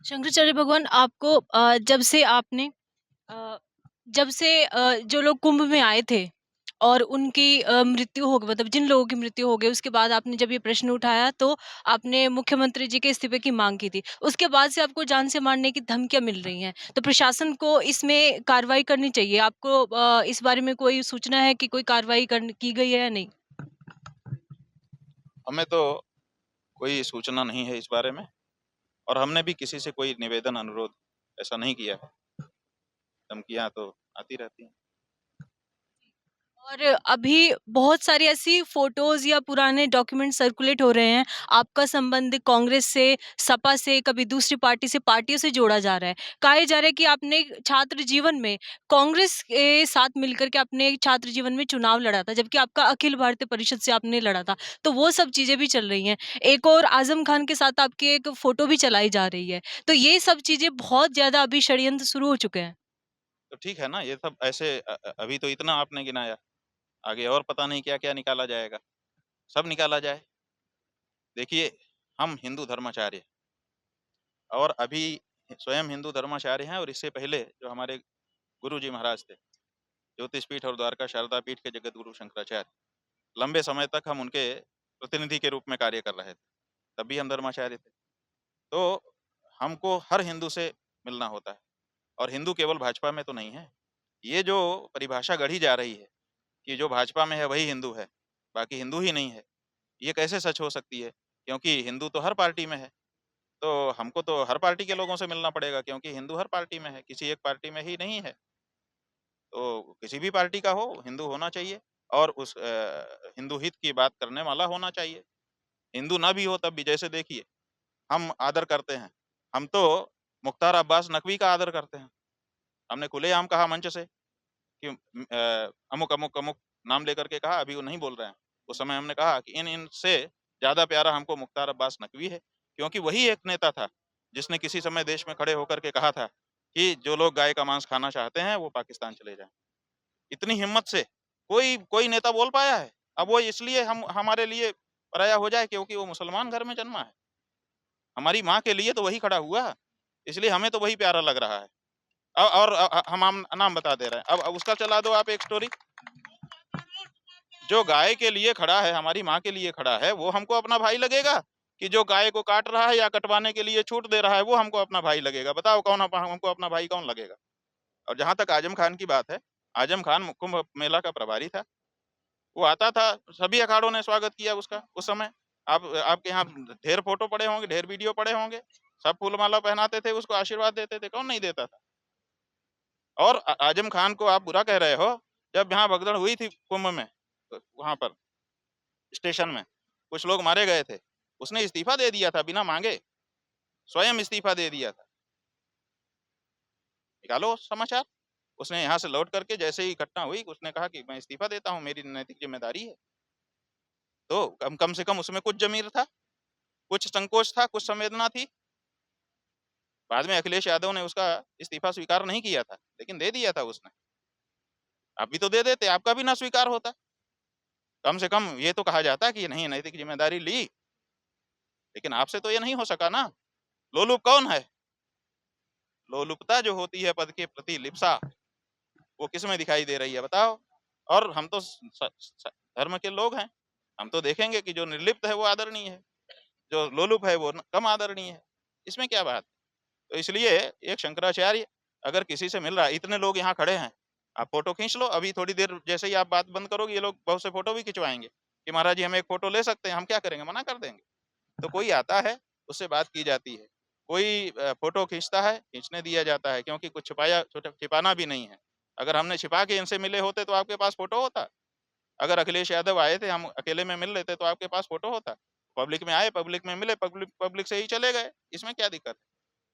शंकराचार्य भगवान आपको अ, जब से जो लोग कुंभ में आए थे और उनकी मृत्यु हो गई, मतलब जिन लोगों की मृत्यु हो गई, उसके बाद आपने जब ये प्रश्न उठाया तो आपने मुख्यमंत्री जी के इस्तीफे की मांग की थी। उसके बाद से आपको जान से मारने की धमकियाँ मिल रही हैं। तो प्रशासन को इसमें कार्रवाई करनी चाहिए। आपको इस बारे में कोई सूचना है कि कोई कार्रवाई की गई है या नहीं? हमें तो कोई सूचना नहीं है इस बारे में और हमने भी किसी से कोई निवेदन अनुरोध ऐसा नहीं किया है। धमकियाँ तो आती रहती हैं। और अभी बहुत सारी ऐसी फ़ोटोज़ या पुराने डॉक्यूमेंट सर्कुलेट हो रहे हैं, आपका संबंध कांग्रेस से, सपा से, कभी दूसरी पार्टी से, पार्टियों से जोड़ा जा रहा है। कहा जा रहा है कि आपने छात्र जीवन में कांग्रेस के साथ मिलकर के आपने छात्र जीवन में चुनाव लड़ा था, जबकि आपका अखिल भारतीय परिषद से आपने लड़ा था। तो वो सब चीज़ें भी चल रही हैं। एक और आज़म खान के साथ आपकी एक फ़ोटो भी चलाई जा रही है। तो ये सब चीज़ें बहुत ज़्यादा अभी षड्यंत्र शुरू हो चुके हैं। तो ठीक है ना, ये सब ऐसे अभी तो इतना आपने गिनाया, आगे और पता नहीं क्या-क्या निकाला जाएगा। सब निकाला जाए। देखिए, हम हिंदू धर्माचार्य और अभी स्वयं हिंदू धर्माचार्य हैं और इससे पहले जो हमारे गुरुजी महाराज थे, ज्योतिष पीठ और द्वारका शारदा पीठ के जगत गुरु शंकराचार्य, लंबे समय तक हम उनके प्रतिनिधि के रूप में कार्य कर रहे थे। तब भी हम धर्माचार्य थे। तो हमको हर हिंदू से मिलना होता है और हिंदू केवल भाजपा में तो नहीं है। ये जो परिभाषा गढ़ी जा रही है कि जो भाजपा में है वही हिंदू है, बाकी हिंदू ही नहीं है, ये कैसे सच हो सकती है? क्योंकि हिंदू तो हर पार्टी में है, तो हमको तो हर पार्टी के लोगों से मिलना पड़ेगा क्योंकि हिंदू हर पार्टी में है, किसी एक पार्टी में ही नहीं है। तो किसी भी पार्टी का हो, हिंदू होना चाहिए और उस हिंदू हित की बात करने वाला होना चाहिए। हिंदू ना भी हो तब भी जैसे देखिए, हम आदर करते हैं, हम तो मुख्तार अब्बास नकवी का आदर करते हैं। हमने खुलेआम कहा मंच से कि अमुक, अमुक, अमुक नाम लेकर के कहा, अभी वो नहीं बोल रहे हैं। उस समय हमने कहा कि इन से ज़्यादा प्यारा हमको मुख्तार अब्बास नकवी है, क्योंकि वही एक नेता था, जिसने किसी समय देश में खड़े होकर के कहा था कि जो लोग गाय का मांस खाना चाहते हैं, वो पाकिस्तान चले जाएँ। इतनी हिम्मत से कोई कोई नेता बोल पाया है? अब वो इसलिए हम हमारे लिए पराया हो जाए क्योंकि वो मुसलमान घर में जन्मा है। हमारी माँ के लिए तो वही खड़ा हुआ, इसलिए हमें तो वही प्यारा लग रहा है। और हम नाम बता दे रहे हैं। अब उसका चला दो आप एक स्टोरी। जो गाय के लिए खड़ा है, हमारी माँ के लिए खड़ा है, वो हमको अपना भाई लगेगा कि जो गाय को काट रहा है या कटवाने के लिए छूट दे रहा है, वो हमको अपना भाई लगेगा? बताओ कौन हमको अपना भाई कौन लगेगा? और जहाँ तक आजम खान की बात है, आजम खान कुंभ मेला का प्रभारी था। वो आता था, सभी अखाड़ों ने स्वागत किया उसका उस समय। आप आपके यहाँ ढेर फ़ोटो पड़े होंगे, ढेर वीडियो पड़े होंगे। सब फूल-माला पहनाते थे, उसको आशीर्वाद देते थे, कौन नहीं देता था? और आजम खान को आप बुरा कह रहे हो, जब यहाँ भगदड़ हुई थी कुंभ में, वहाँ पर स्टेशन में, कुछ लोग मारे गए थे। उसने इस्तीफ़ा दे दिया था बिना माँगे, स्वयं इस्तीफ़ा दे दिया था। निकालो समाचार। उसने यहाँ से लौट करके जैसे ही घटना हुई, उसने कहा कि मैं इस्तीफ़ा देता हूँ, मेरी नैतिक ज़िम्मेदारी है। तो कम कम से कम उसमें कुछ ज़मीर था, कुछ संकोच था, कुछ संवेदना थी। बाद में अखिलेश यादव ने उसका इस्तीफ़ा स्वीकार नहीं किया था, लेकिन दे दिया था उसने। आप भी तो दे देते, आपका भी ना स्वीकार होता। कम से कम ये तो कहा जाता कि नहीं, नैतिक ज़िम्मेदारी ली, लेकिन आपसे तो ये नहीं हो सका ना। लोलुप कौन है? लोलुपता जो होती है, पद के प्रति लिप्सा, वो किसमें दिखाई दे रही है बताओ? और हम तो धर्म के लोग हैं, हम तो देखेंगे कि जो निर्लिप्त है वो आदरणीय है, जो लोलुप है वो कम आदरणीय है। इसमें क्या बात? तो इसलिए एक शंकराचार्य अगर किसी से मिल रहा है, इतने लोग यहाँ खड़े हैं, आप फोटो खींच लो। अभी थोड़ी देर जैसे ही आप बात बंद करोगे, ये लोग बहुत से फोटो भी खिंचवाएंगे कि महाराज जी हम एक फोटो ले सकते हैं। हम क्या करेंगे? मना कर देंगे। तो कोई आता है, उससे बात की जाती है। कोई फ़ोटो खींचता है, खींचने दिया जाता है क्योंकि कुछ छिपाना भी नहीं है। अगर हमने छिपा के इनसे मिले होते तो आपके पास फ़ोटो होता? अगर अखिलेश यादव आए थे, हम अकेले में मिल लेते तो आपके पास फ़ोटो होता? पब्लिक में आए, पब्लिक में मिले, पब्लिक पब्लिक से ही चले गए, इसमें क्या दिक्कत है?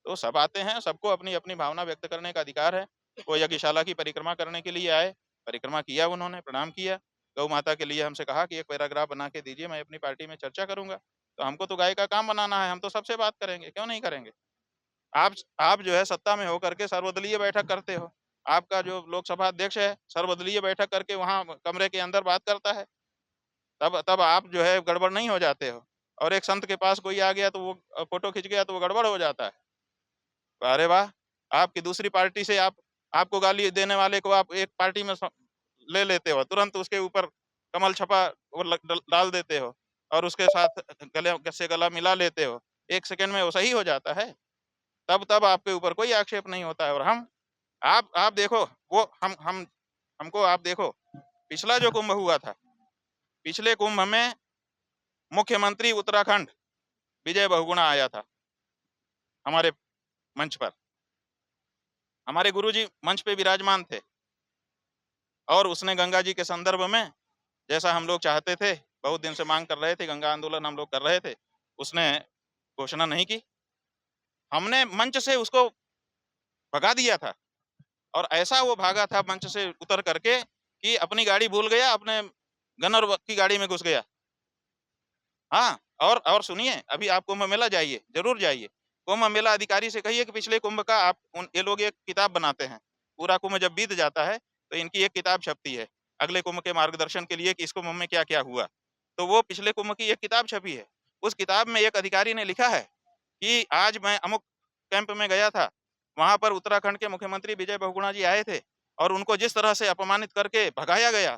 तो सब आते हैं, सबको अपनी-अपनी भावना व्यक्त करने का अधिकार है। कोई यज्ञशाला की परिक्रमा करने के लिए आए, परिक्रमा किया उन्होंने, प्रणाम किया। गौ माता के लिए हमसे कहा कि एक पैराग्राफ बना के दीजिए, मैं अपनी पार्टी में चर्चा करूँगा। तो हमको तो गाय का काम बनाना है, हम तो सबसे बात करेंगे, क्यों नहीं करेंगे? आप जो है सत्ता में होकर के सर्वदलीय बैठक करते हो। आपका जो लोकसभा अध्यक्ष है, सर्वदलीय बैठक करके वहाँ कमरे के अंदर बात करता है। तब तब आप जो है गड़बड़ नहीं हो जाते हो। और एक संत के पास कोई आ गया तो वो फ़ोटो खिंच गया तो वो गड़बड़ हो जाता है। अरे वाह! आपकी दूसरी पार्टी से आपको गाली देने वाले को आप एक पार्टी में ले लेते हो, तुरंत उसके ऊपर कमल छपा वो डाल देते हो और उसके साथ गले से गला मिला लेते हो। 1 सेकंड में वो सही हो जाता है। तब आपके ऊपर कोई आक्षेप नहीं होता है। और हम आप देखो, वो हमको आप देखो, पिछला जो कुंभ हुआ था, पिछले कुंभ में मुख्यमंत्री उत्तराखंड विजय बहुगुणा आया था हमारे मंच पर। हमारे गुरुजी मंच पे विराजमान थे और उसने गंगा जी के संदर्भ में, जैसा हम लोग चाहते थे, बहुत दिन से मांग कर रहे थे, गंगा आंदोलन हम लोग कर रहे थे, उसने घोषणा नहीं की। हमने मंच से उसको भगा दिया था और ऐसा वो भागा था मंच से उतर करके कि अपनी गाड़ी भूल गया, अपने गनर की गाड़ी में घुस गया। हाँ, और सुनिए, अभी आप कुंभ मेला जाइए, जरूर जाइए। कुंभ मेला अधिकारी से कहिए कि पिछले कुंभ का ये लोग एक किताब बनाते हैं। पूरा कुंभ जब बीत जाता है तो इनकी एक किताब छपती है अगले कुंभ के मार्गदर्शन के लिए कि इस कुंभ में क्या क्या हुआ। तो वो पिछले कुंभ की एक किताब छपी है। उस किताब में एक अधिकारी ने लिखा है कि आज मैं अमुक कैंप में गया था, वहां पर उत्तराखंड के मुख्यमंत्री विजय बहुगुणा जी आए थे और उनको जिस तरह से अपमानित करके भगाया गया,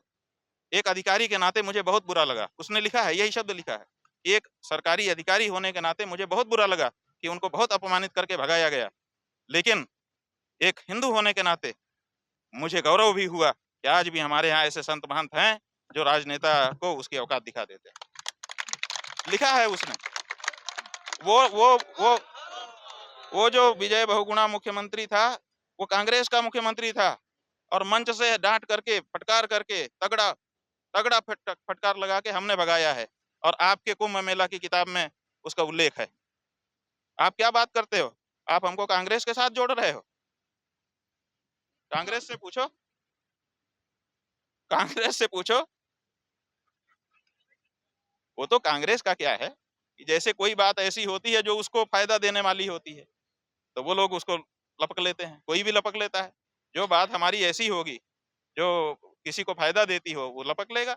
एक अधिकारी के नाते मुझे बहुत बुरा लगा। उसने लिखा है, यही शब्द लिखा है, एक सरकारी अधिकारी होने के नाते मुझे बहुत बुरा लगा कि उनको बहुत अपमानित करके भगाया गया। लेकिन एक हिंदू होने के नाते मुझे गौरव भी हुआ कि आज भी हमारे यहाँ ऐसे संत महंत हैं जो राजनेता को उसकी औकात दिखा देते हैं। लिखा है उसने। वो वो वो वो जो विजय बहुगुणा मुख्यमंत्री था, वो कांग्रेस का मुख्यमंत्री था और मंच से डांट करके, फटकार करके, तगड़ा तगड़ा फटकार लगा के हमने भगाया है। और आपके कुंभ मेला की किताब में उसका उल्लेख है। आप क्या बात करते हो? आप हमको कांग्रेस के साथ जोड़ रहे हो? कांग्रेस से पूछो, कांग्रेस से पूछो। वो तो कांग्रेस का क्या है कि जैसे कोई बात ऐसी होती है जो उसको फायदा देने वाली होती है तो वो लोग उसको लपक लेते हैं, कोई भी लपक लेता है। जो बात हमारी ऐसी होगी जो किसी को फायदा देती हो वो लपक लेगा।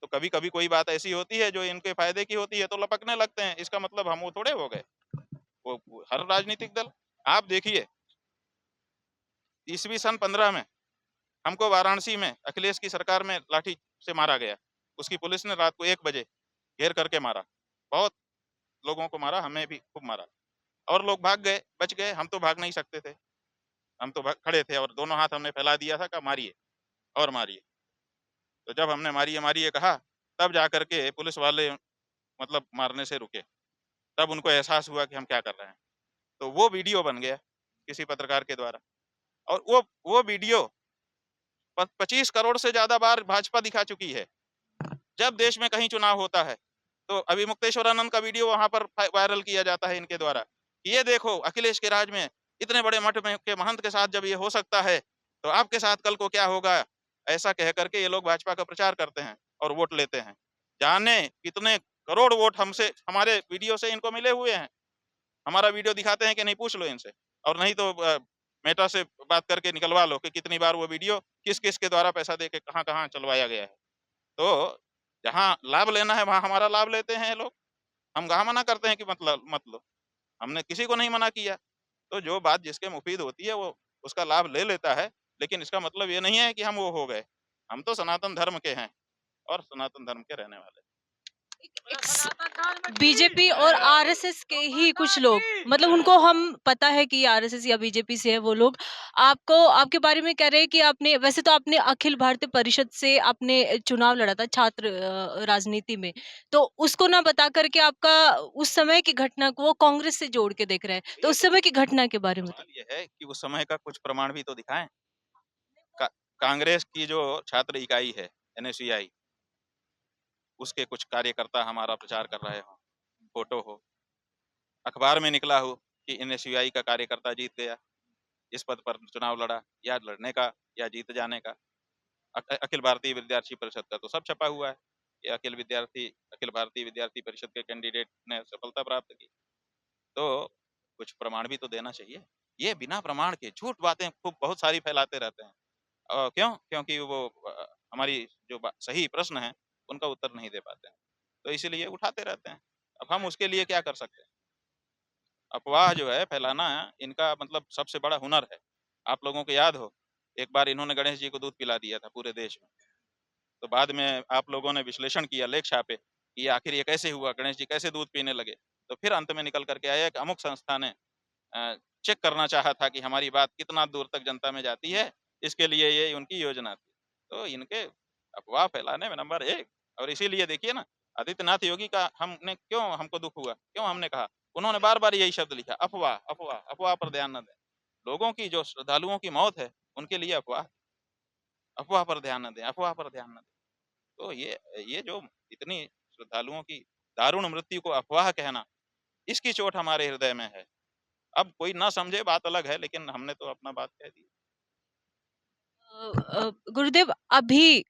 तो कभी कभी कोई बात ऐसी होती है जो इनके फायदे की होती है तो लपकने लगते हैं। इसका मतलब हम वो थोड़े हो गए, वो हर राजनीतिक दल। आप देखिए, ईसवी सन 15 में हमको वाराणसी में अखिलेश की सरकार में लाठी से मारा गया। उसकी पुलिस ने रात को 1 बजे घेर करके मारा। बहुत लोगों को मारा, हमें भी खूब मारा और लोग भाग गए, बच गए। हम तो भाग नहीं सकते थे, हम तो खड़े थे और दोनों हाथ हमने फैला दिया था, कहा मारिए और मारिए। तो जब हमने मारिए मारिए कहा, तब जाकर के पुलिस वाले मतलब मारने से रुके। तब उनको एहसास हुआ कि हम क्या कर रहे हैं। तो वो वीडियो बन गया किसी पत्रकार के द्वारा और वो वीडियो 25 करोड़ से ज्यादा बार भाजपा दिखा चुकी है। जब देश में कहीं चुनाव होता है तो अभी मुक्तेश्वर आनंद का वीडियो वहां पर वायरल किया जाता है इनके द्वारा। ये देखो, अखिलेश के राज में इतने बड़े मठ में के महंत के साथ जब ये हो सकता है तो आपके साथ कल को क्या होगा, ऐसा कह करके ये लोग भाजपा का प्रचार करते हैं और वोट लेते हैं। जाने कितने करोड़ वोट हमसे, हमारे वीडियो से इनको मिले हुए हैं। हमारा वीडियो दिखाते हैं कि नहीं, पूछ लो इनसे। और नहीं तो मेटा से बात करके निकलवा लो कि कितनी बार वो वीडियो किस किस के द्वारा पैसा दे के कहाँ कहाँ चलवाया गया है। तो जहाँ लाभ लेना है वहां हमारा लाभ लेते हैं ये लोग। हम कहाँ मना करते हैं कि मतलब मत लो, हमने किसी को नहीं मना किया। तो जो बात जिसके मुफीद होती है वो उसका लाभ ले लेता है, लेकिन इसका मतलब ये नहीं है कि हम वो हो गए। हम तो सनातन धर्म के हैं और सनातन धर्म के रहने वाले। बीजेपी और आरएसएस के ही कुछ लोग, मतलब उनको हम पता है कि आरएसएस या बीजेपी से है वो लोग, आपको आपके बारे में कह रहे हैं कि आपने, वैसे तो आपने अखिल भारतीय परिषद से आपने चुनाव लड़ा था छात्र राजनीति में, तो उसको ना बता करके आपका उस समय की घटना को वो कांग्रेस से जोड़ के देख रहे हैं, तो उस समय की घटना के बारे में सवाल ये है कि उस समय का कुछ प्रमाण भी तो दिखाएं। का, कांग्रेस की जो छात्र इकाई है एनएसयूआई, उसके कुछ कार्यकर्ता हमारा प्रचार कर रहे हो, फोटो हो, अखबार में निकला हो कि एनएसयूआई का कार्यकर्ता जीत गया, इस पद पर चुनाव लड़ा, या लड़ने का या जीत जाने का। अखिल भारतीय विद्यार्थी परिषद का तो सब छपा हुआ है कि अखिल भारतीय विद्यार्थी परिषद के कैंडिडेट ने सफलता प्राप्त की। तो कुछ प्रमाण भी तो देना चाहिए। ये बिना प्रमाण के झूठ बातें खूब बहुत सारी फैलाते रहते हैं। क्यों? क्योंकि वो हमारी जो सही प्रश्न है उनका उत्तर नहीं दे पाते हैं, तो इसीलिए उठाते रहते हैं। अब हम उसके लिए क्या कर सकते हैं? अफ़वाह जो है फैलाना इनका मतलब सबसे बड़ा हुनर है। आप लोगों को याद हो, एक बार इन्होंने गणेश जी को दूध पिला दिया था पूरे देश में। तो बाद में आप लोगों ने विश्लेषण किया, लेख छापे कि ये आखिर ये कैसे हुआ? गणेश जी कैसे दूध पीने लगे? तो फिर अंत में निकल कर के आया कि अमुक संस्था ने चेक करना चाहा था कि हमारी बात कितना दूर तक जनता में जाती है, इसके लिए ये उनकी योजना थी। तो इनके अफ़वाह फैलाने में नंबर 1। और इसीलिए देखिए ना, आदित्यनाथ योगी का हमने क्यों हमको दुःख हुआ? क्यों हमने कहा? उन्होंने बार-बार यही शब्द लिखा, अफ़वाह, अफ़वाह, अफ़वाह पर ध्यान न दें। लोगों की जो श्रद्धालुओं की मौत है, उनके लिए अफ़वाह, अफ़वाह पर ध्यान न दें, अफ़वाह पर ध्यान न दें। तो ये जो इतनी श्रद्धालुओं की दारुण मृत्यु को अफ़वाह कहना, इसकी चोट हमारे हृदय में है। अब कोई ना समझे बात अलग है, लेकिन हमने तो अपना बात कह दी। गुरुदेव, अभी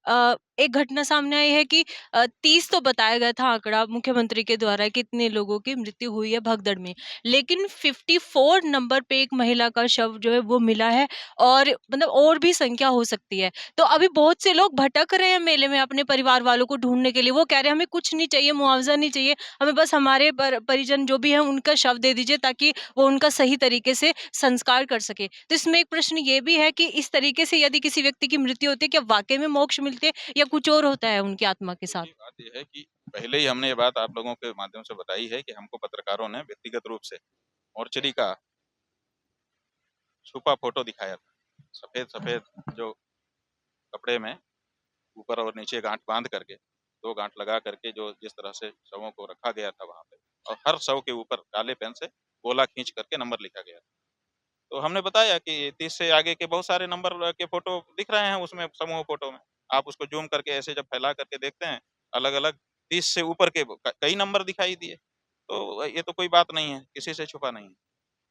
एक घटना सामने आई है कि 30 तो बताया गया था आंकड़ा मुख्यमंत्री के द्वारा कि इतने लोगों की मृत्यु हुई है भगदड़ में, लेकिन 54 नंबर पे एक महिला का शव जो है वो मिला है, और मतलब और भी संख्या हो सकती है। तो अभी बहुत से लोग भटक रहे हैं मेले में अपने परिवार वालों को ढूंढने के लिए। वो कह रहे हैं हमें कुछ नहीं चाहिए, मुआवजा नहीं चाहिए, हमें बस हमारे परिजन जो भी है उनका शव दे दीजिए ताकि वो उनका सही तरीके से संस्कार कर सके। तो इसमें एक प्रश्न ये भी है कि इस तरीके से यदि किसी व्यक्ति की मृत्यु होती है, क्या वाक़ई में मोक्ष मिलते हैं या कुछ और होता है उनकी आत्मा के साथ? देखिए, बात ये है कि पहले ही हमने ये बात आप लोगों के माध्यम से बताई है कि हमको पत्रकारों ने व्यक्तिगत रूप से मोर्चरी का छुपा फ़ोटो दिखाया था। सफ़ेद-सफ़ेद जो कपड़े में ऊपर और नीचे गाँठ बाँध करके, 2 गाँठ लगा करके जो जिस तरह से शवों को रखा गया था वहाँ पे, और हर शव के ऊपर काले पेन से गोला खींच करके नंबर लिखा गया। तो हमने बताया कि 30 से आगे के बहुत सारे नंबर के फ़ोटो दिख रहे हैं उसमें समूह फ़ोटो में। आप उसको ज़ूम करके ऐसे जब फैला करके देखते हैं, अलग-अलग 30 से ऊपर के कई नंबर दिखाई दिए। तो ये तो कोई बात नहीं है, किसी से छुपा नहीं है।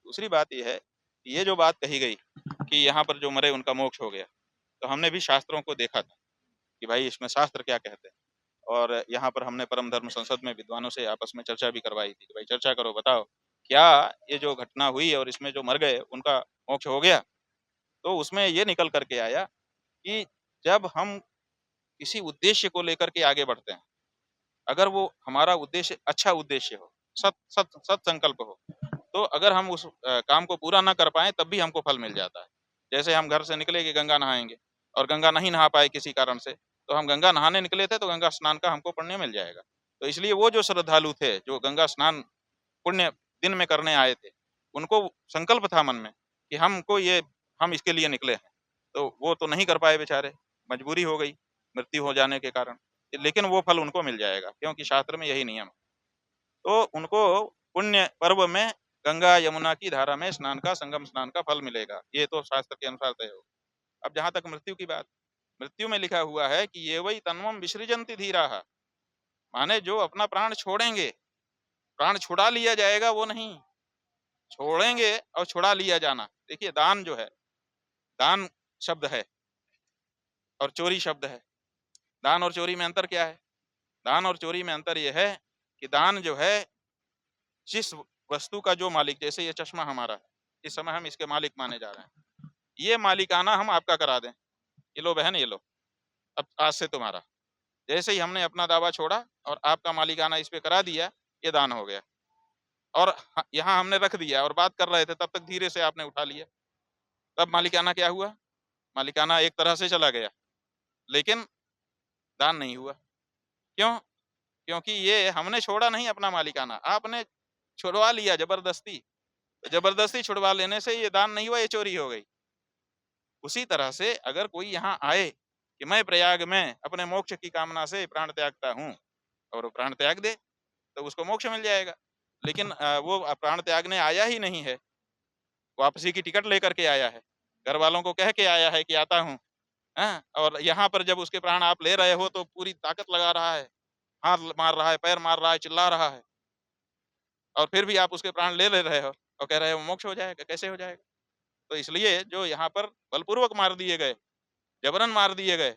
दूसरी बात ये है, कि ये जो बात कही गई कि यहाँ पर जो मरे उनका मोक्ष हो गया, तो हमने भी शास्त्रों को देखा था कि भाई इसमें शास्त्र क्या कहते हैं। और यहाँ पर हमने परम धर्म संसद में विद्वानों से आपस में चर्चा भी करवाई थी कि भाई चर्चा करो, बताओ, क्या ये जो घटना हुई और इसमें जो मर गए उनका मोक्ष हो गया? तो उसमें ये निकल कर के आया कि जब हम किसी उद्देश्य को लेकर के आगे बढ़ते हैं, अगर वो हमारा उद्देश्य अच्छा उद्देश्य हो, सत सत सत्संकल्प हो, तो अगर हम उस काम को पूरा ना कर पाएँ तब भी हमको फल मिल जाता है। जैसे हम घर से निकले कि गंगा नहाएँगे और गंगा नहीं नहा पाए किसी कारण से, तो हम गंगा नहाने निकले थे तो गंगा स्नान का हमको पुण्य मिल जाएगा। तो इसलिए वो जो श्रद्धालु थे, जो गंगा स्नान पुण्य दिन में करने आए थे, उनको संकल्प था मन में कि हमको ये हम इसके लिए निकले हैं। तो वो तो नहीं कर पाए बेचारे, मजबूरी हो गई, मृत्यु हो जाने के कारण। लेकिन वो फल उनको मिल जाएगा क्योंकि शास्त्र में यही नियम है। तो उनको पुण्य पर्व में गंगा, यमुना की धारा में स्नान का, संगम स्नान का फल मिलेगा। ये तो शास्त्र के अनुसार तय हो। अब जहाँ तक मृत्यु की बात, मृत्यु में लिखा हुआ है कि ये वही तन्वम विसृजन्ति धीराः, माने जो अपना प्राण छोड़ेंगे, प्राण छुड़ा लिया जाएगा वो नहीं, छोड़ेंगे और छुड़ा लिया जाना। देखिए दान जो है, दान शब्द है और चोरी शब्द है। दान और चोरी में अंतर क्या है? दान और चोरी में अंतर ये है कि दान जो है, जिस वस्तु का जो मालिक, जैसे ये चश्मा हमारा है, इस समय हम इसके मालिक माने जा रहे हैं। ये मालिकाना हम आपका करा दें, ये लो बहन ये लो, अब आज से तुम्हारा। जैसे ही हमने अपना दावा छोड़ा और आपका मालिकाना इस पे करा दिया, ये दान हो गया। और यहाँ हमने रख दिया और बात कर रहे थे तब तक धीरे से आपने उठा लिया। तब मालिकाना क्या हुआ? मालिकाना एक तरह से चला गया, लेकिन दान नहीं हुआ। क्यों? क्योंकि ये हमने छोड़ा नहीं अपना मालिकाना, आपने छुड़वा लिया ज़बरदस्ती। ज़बरदस्ती छुड़वा लेने से ये दान नहीं हुआ, ये चोरी हो गई। उसी तरह से अगर कोई यहाँ आए कि मैं प्रयाग में अपने मोक्ष की कामना से प्राण त्यागता हूँ, और वो प्राण त्याग दे, तो उसको मोक्ष मिल जाएगा। लेकिन वो प्राण त्यागने आया ही नहीं है, वापसी की टिकट लेकर के आया है। घर वालों को कह के आया है कि आता हूँ, हैं? और यहाँ पर जब उसके प्राण आप ले रहे हो तो पूरी ताकत लगा रहा है, हाथ मार रहा है, पैर मार रहा है, चिल्ला रहा है, और फिर भी आप उसके प्राण ले रहे हो और कह रहे हो मोक्ष हो जाएगा, कैसे हो जाएगा? तो इसलिए जो यहाँ पर बलपूर्वक मार दिए गए, जबरन मार दिए गए,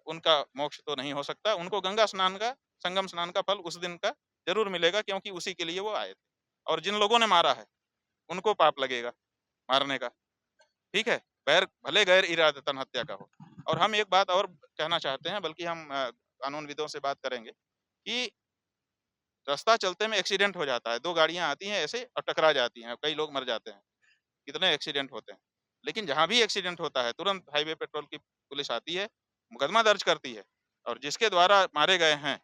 उनका मोक्ष तो नहीं हो सकता। उनको गंगा स्नान का, संगम स्नान का फल उस दिन का ज़रूर मिलेगा क्योंकि उसी के लिए वो आए थे। और जिन लोगों ने मारा है, उनको पाप लगेगा मारने का, ठीक है? भले गैर इरादतन हत्या का हो। और हम एक बात और कहना चाहते हैं, बल्कि हम कानूनविदों से बात करेंगे कि रास्ता चलते में एक्सीडेंट हो जाता है, 2 गाड़ियाँ आती हैं ऐसे और टकरा जाती हैं, कई लोग मर जाते हैं। कितने एक्सीडेंट होते हैं। लेकिन जहाँ भी एक्सीडेंट होता है, तुरंत हाईवे पेट्रोल की पुलिस आती है, मुकदमा दर्ज करती है और जिसके द्वारा मारे गए हैं,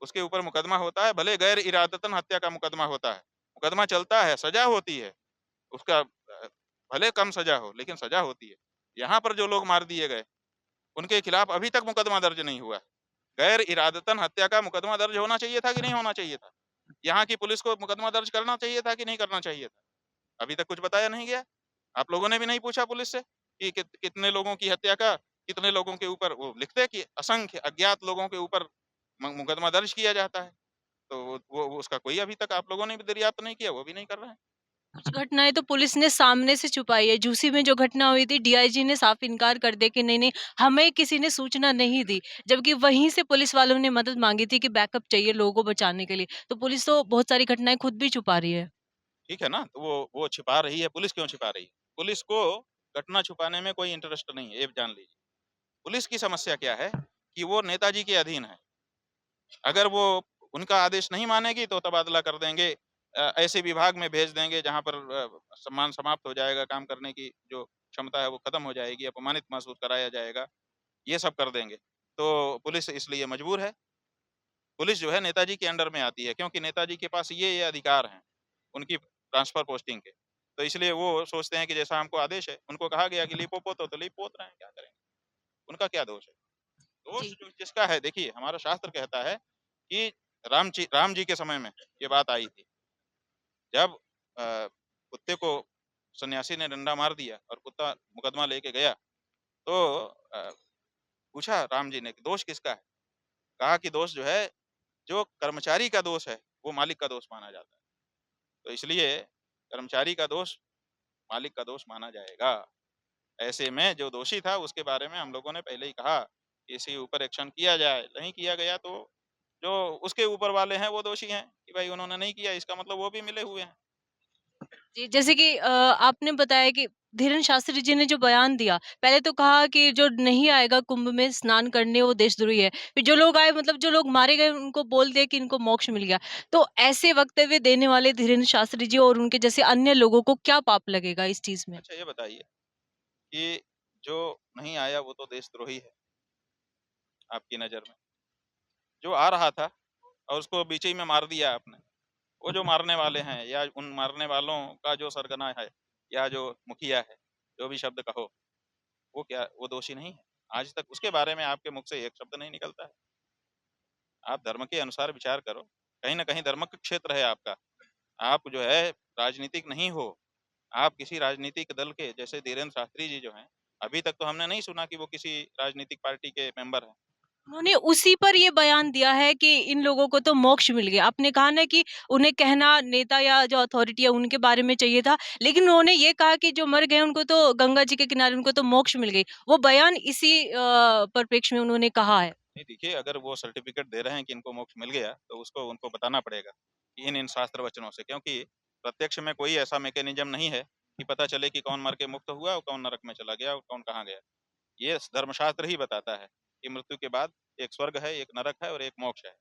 उसके ऊपर मुकदमा होता है, भले गैर इरादतन हत्या का मुकदमा होता है। मुकदमा चलता है, सज़ा होती है, उसका भले कम सज़ा हो, लेकिन सज़ा होती है। यहाँ पर जो लोग मार दिए गए, उनके खिलाफ अभी तक मुकदमा दर्ज नहीं हुआ है। गैर इरादतन हत्या का मुकदमा दर्ज होना चाहिए था कि नहीं होना चाहिए था? यहाँ की पुलिस को मुकदमा दर्ज करना चाहिए था कि नहीं करना चाहिए था? अभी तक कुछ बताया नहीं गया। आप लोगों ने भी नहीं पूछा पुलिस से कि कितने लोगों की हत्या का, कितने लोगों के ऊपर वो लिखते हैं कि असंख्य अज्ञात लोगों के ऊपर मुकदमा दर्ज किया जाता है। तो वो उसका कोई अभी तक आप लोगों ने भी दरियाफ्त नहीं किया, वो भी नहीं कर रहे हैं। कुछ घटनाएँ तो पुलिस ने सामने से छुपाई है। झूसी में जो घटना हुई थी, डीआईजी ने साफ इनकार कर दिया कि नहीं-नहीं, हमें किसी ने सूचना नहीं दी। जबकि वहीं से पुलिस वालों ने मदद माँगी थी कि बैकअप चाहिए लोगों को बचाने के लिए। तो पुलिस तो बहुत सारी घटनाएँ खुद भी छुपा रही है। ठीक है ना? तो वो छिपा रही है, पुलिस क्यों छिपा रही है? पुलिस को घटना छुपाने में कोई इंटरेस्ट नहीं है, ये जान लीजिए। पुलिस की समस्या क्या है कि वो नेताजी के अधीन है। अगर वो उनका आदेश नहीं मानेगी तो तबादला कर देंगे। ऐसे विभाग में भेज देंगे जहाँ पर सम्मान समाप्त हो जाएगा, काम करने की जो क्षमता है वो खत्म हो जाएगी, अपमानित महसूस कराया जाएगा, ये सब कर देंगे। तो पुलिस इसलिए मजबूर है। पुलिस जो है नेताजी के अंडर में आती है क्योंकि नेताजी के पास ये अधिकार हैं, उनकी ट्रांसफर पोस्टिंग के। तो इसलिए वो सोचते हैं कि जैसा हमको आदेश है, उनको कहा गया कि लिपो-पोतो तो लिप-पोत रहे हैं, क्या करेंगे? उनका क्या दोष है? दोष जी। जो जिसका है देखिए हमारा शास्त्र कहता है कि राम जी के समय में ये बात आई थी। जब कुत्ते को सन्यासी ने डंडा मार दिया और कुत्ता मुकदमा लेके गया तो अ, पूछा राम जी ने कि दोष किसका है? कहा कि दोष जो है, जो कर्मचारी का दोष है, वो मालिक का दोष माना जाता है। तो इसलिए कर्मचारी का दोष मालिक का दोष माना जाएगा। ऐसे में जो दोषी था उसके बारे में हम लोगों ने पहले ही कहा कि इसके ऊपर एक्शन किया जाए। नहीं किया गया तो जो उसके ऊपर वाले हैं वो दोषी हैं कि भाई उन्होंने नहीं किया, इसका मतलब वो भी मिले हुए हैं। जी, जैसे कि आपने बताया कि धीरेन्द्र शास्त्री जी ने जो बयान दिया, पहले तो कहा कि जो नहीं आएगा कुंभ में स्नान करने वो देशद्रोही है। फिर जो लोग आए मतलब जो लोग मारे गए उनको बोल दिया कि इनको मोक्ष मिल गया। तो ऐसे वक्तव्य देने वाले धीरेन्द्र शास्त्री जी और उनके जैसे अन्य लोगों को क्या पाप लगेगा इस चीज़ में? अच्छा ये बताइए कि जो नहीं आया वो तो देशद्रोही है आपकी नज़र में। जो आ रहा था और उसको बीच ही में मार दिया आपने। वो जो मारने वाले हैं या उन मारने वालों का जो सरगना है या जो मुखिया है, जो भी शब्द कहो, वो क्या वो दोषी नहीं है? आज तक उसके बारे में आपके मुख से एक शब्द नहीं निकलता है। आप धर्म के अनुसार विचार करो। कहीं न कहीं धर्म का क्षेत्र है आपका। आप जो है राजनीतिक नहीं हो। आप किसी राजनीतिक दल के जैसे धीरेन्द्र शास्त्री जी जो हैं, अभी तक तो हमने नहीं सुना कि वो किसी राजनीतिक पार्टी के मेंबर हैं। उन्होंने उसी पर ये बयान दिया है कि इन लोगों को तो मोक्ष मिल गया। आपने कहा ना कि उन्हें कहना नेता या जो अथॉरिटी है उनके बारे में चाहिए था, लेकिन उन्होंने ये कहा कि जो मर गए उनको तो गंगा जी के किनारे उनको तो मोक्ष मिल गई। वो बयान इसी परिप्रेक्ष्य में उन्होंने कहा है। नहीं देखिए, अगर वो सर्टिफ़िकेट दे रहे हैं कि इनको मोक्ष मिल गया, तो उसको उनको बताना पड़ेगा, कि इन-इन शास्त्र वचनों से क्योंकि प्रत्यक्ष में कोई ऐसा मैकेनिज़्म नहीं है, कि पता चले कि कौन मर के मुक्त हुआ और कौन नरक में चला गया और कौन कहाँ गया। ये धर्मशास्त्र ही बताता है, कि मृत्यु के बाद एक स्वर्ग है, एक नरक है और एक मोक्ष है।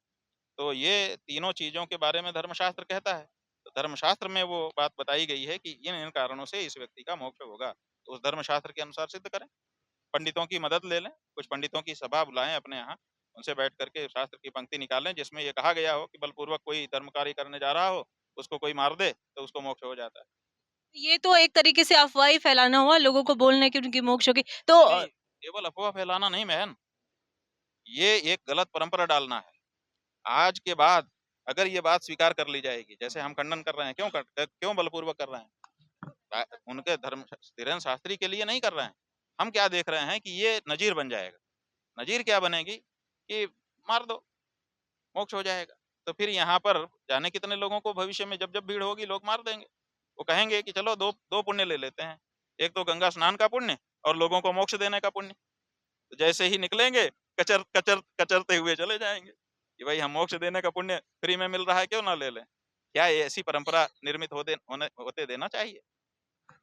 तो ये तीनों चीज़ों के बारे में धर्मशास्त्र कहता है। तो धर्मशास्त्र में वो बात बताई गई है कि इन-इन कारणों से इस व्यक्ति का मोक्ष होगा। तो उस धर्मशास्त्र के अनुसार सिद्ध करें। पंडितों की मदद ले लें, कुछ पंडितों की सभा बुलाएँ अपने यहाँ, उनसे बैठ कर के शास्त्र की पंक्ति निकालें जिसमें ये कहा गया हो कि बलपूर्वक कोई धर्म कार्य करने जा रहा हो, उसको कोई मार दे, तो उसको मोक्ष हो जाता है। ये तो एक तरीके से अफ़वाह ही फैलाना हुआ, लोगों को बोलना कि उनकी मोक्ष होगी। तो नहीं, नहीं, केवल अफ़वाह फैलाना नहीं बहन, ये एक गलत परंपरा डालना है। आज के बाद अगर ये बात स्वीकार कर ली जाएगी, जैसे हम खंडन कर रहे हैं, क्यों बलपूर्वक कर रहे हैं? उनके धर्म धीरेन्द्र शास्त्री के लिए नहीं कर रहे हैं। हम क्या देख रहे हैं कि ये नज़ीर बन जाएगा। नज़ीर क्या बनेगी कि मार दो, मोक्ष हो जाएगा। तो फिर यहाँ पर जाने कितने लोगों को भविष्य में जब-जब भीड़ होगी लोग मार देंगे। वो कहेंगे कि चलो 2 पुण्य ले लेते हैं। एक तो गंगा स्नान का पुण्य और लोगों को मोक्ष देने का पुण्य। तो जैसे ही निकलेंगे कचरते हुए चले जाएँगे कि भाई हम मोक्ष देने का पुण्य फ्री में मिल रहा है क्यों ना ले लें। क्या ये ऐसी परंपरा निर्मित होते देना चाहिए?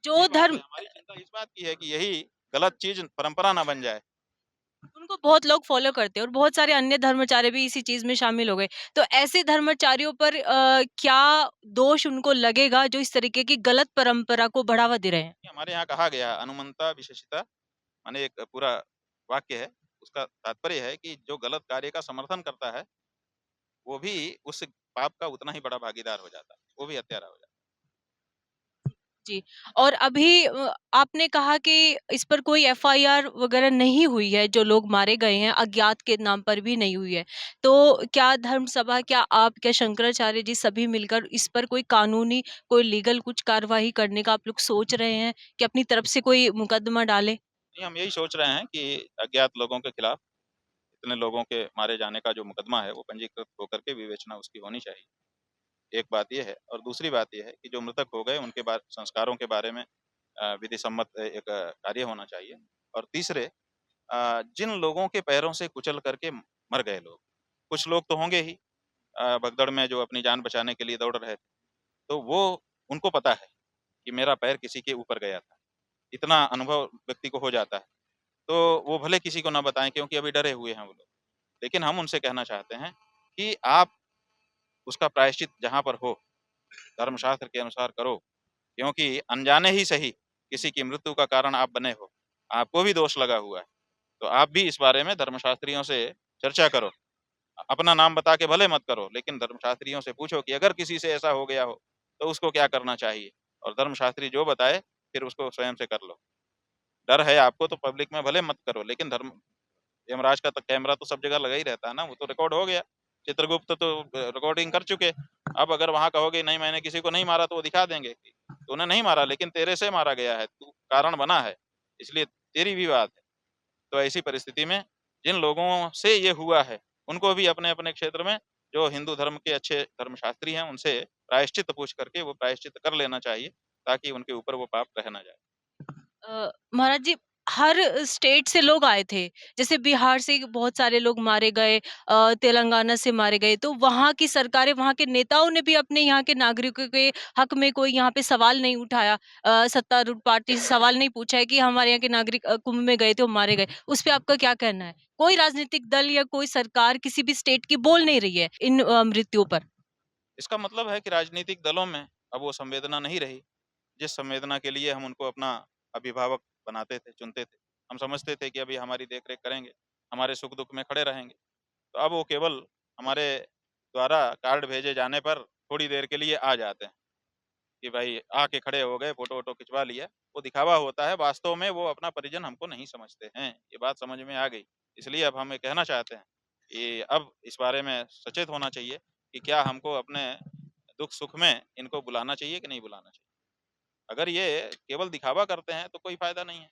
जो ये बात है धर्म हमारी चिंता इस बात की है कि यही गलत चीज़ परंपरा ना बन जाए। उनको बहुत लोग फ़ॉलो करते हैं और बहुत सारे अन्य धर्माचार्य भी इसी चीज़ में शामिल हो गए। तो ऐसे धर्माचार्यों पर क्या दोष उनको लगेगा जो इस तरीके की गलत परंपरा को बढ़ावा दे रहे हैं? हमारे यहाँ कहा गया है, अनुमंता विशेषिता, माने एक पूरा वाक्य है। उसका तात्पर्य है कि जो गलत कार्य का समर्थन करता है, वो भी उस पाप का उतना ही बड़ा भागीदार हो जाता है, वो भी हत्यारा हो जाता जी। और अभी आपने कहा कि इस पर कोई एफआईआर वगैरह नहीं हुई है, जो लोग मारे गए हैं, अज्ञात के नाम पर भी नहीं हुई है। तो क्या धर्म सभा, क्या आप, क्या शंकराचार्य जी सभी मिलकर इस पर कोई कानूनी, कोई लीगल कुछ कार्रवाई करने का आप लोग सोच रहे हैं कि अपनी तरफ से कोई मुकदमा डालें? है। नहीं, हम यही सोच रहे हैं कि अज्ञात लोगों के खिलाफ इतने लोगों के मारे जाने का जो मुकदमा है, वो पंजीकृत होकर के विवेचना उसकी होनी चाहिए। एक बात ये है, और दूसरी बात ये है कि जो मृतक हो गए उनके संस्कारों के बारे में विधि सम्मत एक कार्य होना चाहिए। और तीसरे, जिन लोगों के पैरों से कुचल करके मर गए लोग, कुछ लोग तो होंगे ही भगदड़ में जो अपनी जान बचाने के लिए दौड़ रहे थे, तो वो उनको पता है कि मेरा पैर किसी के ऊपर गया था। इतना अनुभव व्यक्ति को हो जाता है, तो वो भले किसी को ना बताएँ क्योंकि अभी डरे हुए हैं वो लोग। लेकिन हम उनसे कहना चाहते हैं कि आप उसका प्रायश्चित जहाँ पर हो, धर्मशास्त्र के अनुसार करो, क्योंकि अनजाने ही सही किसी की मृत्यु का कारण आप बने हो, आपको भी दोष लगा हुआ है। तो आप भी इस बारे में धर्मशास्त्रियों से चर्चा करो। अपना नाम बता के भले मत करो, लेकिन धर्मशास्त्रियों से पूछो कि अगर किसी से ऐसा हो गया हो, तो उसको क्या करना चाहिए? और धर्मशास्त्री जो बताए, फिर उसको स्वयं से कर लो। डर है आपको तो पब्लिक में भले मत करो, लेकिन यमराज का तो कैमरा तो सब जगह लगा ही रहता है ना, वो तो रिकॉर्ड हो गया। चित्रगुप्त तो रिकॉर्डिंग कर चुके। अब अगर वहाँ कहोगे नहीं मैंने किसी को नहीं मारा, तो वो दिखा देंगे कि तूने नहीं मारा, लेकिन तेरे से मारा गया है, तू कारण बना है, इसलिए तेरी भी बात है। तो ऐसी परिस्थिति में जिन लोगों से ये हुआ है, उनको भी अपने-अपने क्षेत्र में जो हिंदू धर्म के अच्छे धर्मशास्त्री हैं, उनसे प्रायश्चित पूछ करके वो प्रायश्चित कर लेना चाहिए, ताकि उनके ऊपर वो पाप रह ना जाए। महाराज जी, हर स्टेट से लोग आए थे। जैसे बिहार से बहुत सारे लोग मारे गए, तेलंगाना से मारे गए। तो वहाँ की सरकारें, वहाँ के नेताओं ने भी अपने यहाँ के नागरिकों के हक में कोई यहाँ पे सवाल नहीं उठाया। सत्तारूढ़ पार्टी से सवाल नहीं पूछा है कि हमारे यहाँ के नागरिक कुंभ में गए थे, वो मारे गए। उस पे आपका क्या कहना है? कोई राजनीतिक दल या कोई सरकार किसी भी स्टेट की बोल नहीं रही है इन मृत्युओं पर। इसका मतलब है कि राजनीतिक दलों में अब वो संवेदना नहीं रही, जिस संवेदना के लिए हम उनको अपना अभिभावक बनाते थे, चुनते थे। हम समझते थे कि अभी हमारी देख-रेख करेंगे, हमारे सुख-दुख में खड़े रहेंगे। तो अब वो केवल हमारे द्वारा कार्ड भेजे जाने पर थोड़ी देर के लिए आ जाते हैं कि भाई आके खड़े हो गए, फ़ोटो-वोटो खिंचवा लिया। वो दिखावा होता है, वास्तव में वो अपना परिजन हमको नहीं समझते हैं। ये बात समझ में आ गई। इसलिए अब हम ये कहना चाहते हैं कि अब इस बारे में सचेत होना चाहिए कि क्या हमको अपने दुख-सुख में इनको बुलाना चाहिए कि नहीं बुलाना चाहिए। अगर ये केवल दिखावा करते हैं तो कोई फ़ायदा नहीं है,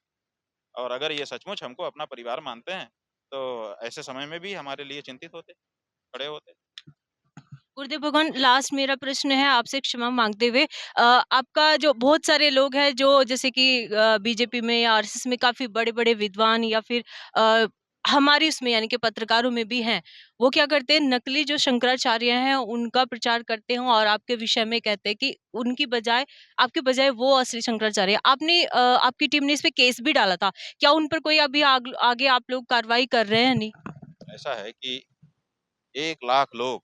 और अगर ये सचमुच हमको अपना परिवार मानते हैं, तो ऐसे समय में भी हमारे लिए चिंतित होते, खड़े होते। गुरुदेव भगवान, लास्ट मेरा प्रश्न है आपसे क्षमा मांगते हुए। आपका जो बहुत सारे लोग हैं जो जैसे कि बीजेपी में या आरएसएस में काफ़ी बड़े-बड़े विद्वान या फिर अ, हमारी उसमें यानी कि पत्रकारों में भी हैं। वो क्या करते हैं, नकली जो शंकराचार्य हैं उनका प्रचार करते हैं और आपके विषय में कहते हैं कि उनकी बजाय, आपके बजाय वो असली शंकराचार्य हैं। आपने आपकी टीम ने इस पे केस भी डाला था। क्या उन पर कोई अभी आगे आप लोग कार्रवाई कर रहे हैं? नहीं? ऐसा है कि 1 लाख लोग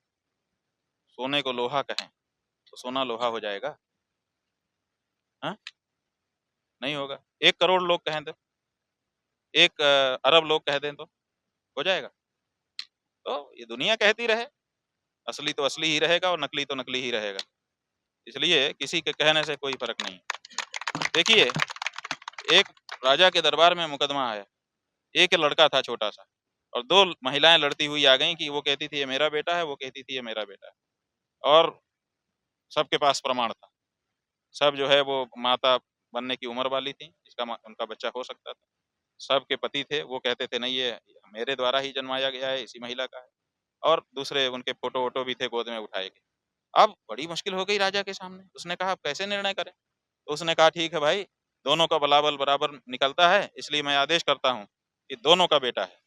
सोने को लोहा कहें, तो सोना लोहा हो जाएगा? हाँ? नहीं होगा। 1 करोड़ लोग कहें तो, 1 अरब लोग कह दें तो, हो जाएगा? तो ये दुनिया कहती रहे, असली तो असली ही रहेगा और नकली तो नकली ही रहेगा। इसलिए किसी के कहने से कोई फ़र्क नहीं। देखिए, एक राजा के दरबार में मुकदमा आया, एक लड़का था छोटा-सा, और 2 महिलाएँ लड़ती हुई आ गईं कि वो कहती थी ये मेरा बेटा है, वो कहती थी ये मेरा बेटा है, और सबके पास प्रमाण था। सब जो है वो माता बनने की उम्र वाली थी, जिसका उनका बच्चा हो सकता था। सबके पति थे, वो कहते थे नहीं ये मेरे द्वारा ही जन्माया गया है, इसी महिला का है, और दूसरे उनके फ़ोटो-वोटो भी थे गोद में उठाए गए। अब बड़ी मुश्किल हो गई राजा के सामने, उसने कहा अब कैसे निर्णय करें? तो उसने कहा ठीक है भाई, दोनों का बलाबल बराबर निकलता है, इसलिए मैं आदेश करता हूँ कि दोनों का बेटा है।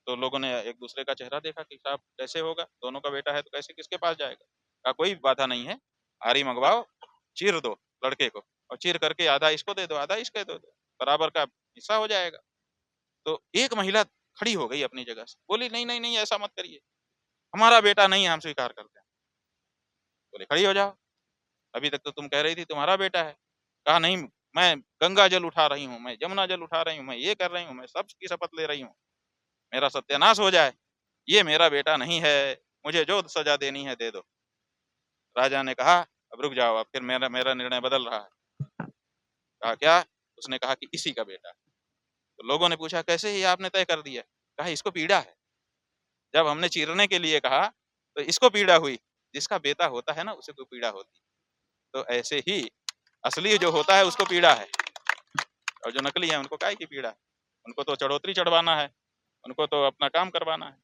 तो लोगों ने एक दूसरे का चेहरा देखा कि साहब कैसे होगा? दोनों का बेटा है तो कैसे किसके पास जाएगा? कहा कोई बाधा नहीं है, आरी मँगवाओ, चीर दो लड़के को, और चीर करके आधा इसको दे दो, आधा इसको दे दो, बराबर का हिस्सा हो जाएगा। तो एक महिला खड़ी हो गई अपनी जगह से, बोली नहीं नहीं नहीं ऐसा मत करिए, हमारा बेटा नहीं है, हम स्वीकार करते हैं। बोले खड़ी हो जाओ, अभी तक तो तुम कह रही थी तुम्हारा बेटा है। कहा नहीं, मैं गंगा जल उठा रही हूँ, मैं जमुना जल उठा रही हूँ, मैं ये कर रही हूँ, मैं सबकी शपथ ले रही हूँ, मेरा सत्यानाश हो जाए, ये मेरा बेटा नहीं है, मुझे जो सजा देनी है दे दो। राजा ने कहा अब रुक जाओ, अब फिर मेरा मेरा निर्णय बदल रहा है। कहा क्या? उसने कहा कि इसी का बेटा है। तो लोगों ने पूछा कैसे ये आपने तय कर दिया? कहा इसको पीड़ा है, जब हमने चीरने के लिए कहा तो इसको पीड़ा हुई, जिसका बेटा होता है ना उसे कोई पीड़ा होती। तो ऐसे ही असली जो होता है उसको पीड़ा है, और जो नकली है उनको काहे की पीड़ा है? उनको तो चढ़ोतरी चढ़वाना है, उनको तो अपना काम करवाना है।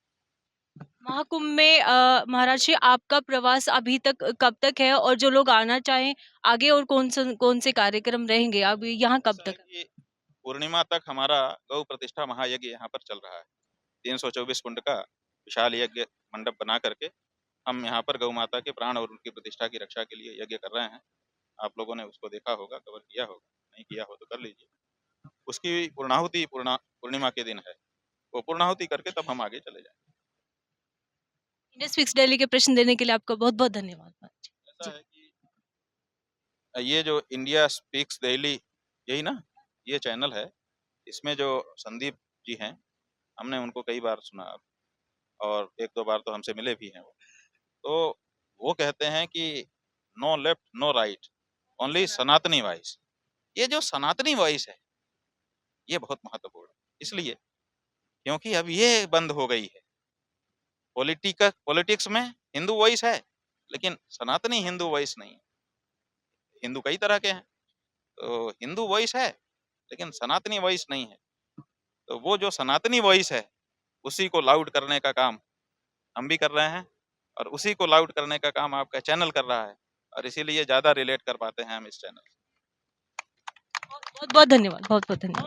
महाकुंभ में महाराज जी आपका प्रवास अभी तक कब तक है और जो लोग आना चाहें आगे और कौन से कार्यक्रम रहेंगे अभी यहाँ कब ऐसा है तक? कि पूर्णिमा तक हमारा गौ प्रतिष्ठा महायज्ञ यहाँ पर चल रहा है। 324 कुंड का विशाल यज्ञ मंडप बना करके हम यहाँ पर गौ माता के प्राण और उनकी प्रतिष्ठा की रक्षा के लिए यज्ञ कर रहे हैं। आप लोगों ने उसको देखा होगा, कवर किया होगा, नहीं किया हो तो कर लीजिए। उसकी पूर्णाहुति पूर्णिमा के दिन है, वो पूर्णाहुति करके तब हम आगे चले जाएंगे। इंडस फिक्स डेली के प्रश्न देने के लिए आपका बहुत बहुत धन्यवाद महाराज जी। ऐसा जी। है कि ये जो इंडिया स्पीक्स डेली, यही ना, ये चैनल है, इसमें जो संदीप जी हैं, हमने उनको कई बार सुना और एक दो बार तो हमसे मिले भी हैं वो। तो वो कहते हैं कि no left no right, only sanatani voice. ये जो सनातनी वॉइस है ये बहुत महत्वपूर्ण है, इसलिए क्योंकि अब ये बंद हो गई है। पॉलिटिक्स में हिंदू वॉइस है, लेकिन सनातनी हिंदू वॉइस नहीं है। हिंदू कई तरह के हैं, तो हिंदू वॉइस है लेकिन सनातनी वॉइस नहीं है। तो वो जो सनातनी वॉइस है उसी को लाउड करने का काम हम भी कर रहे हैं, और उसी को लाउड करने का काम आपका चैनल कर रहा है, और इसीलिए ज्यादा रिलेट कर पाते हैं हम इस चैनल से। बहुत बहुत धन्यवाद, बहुत बहुत धन्यवाद।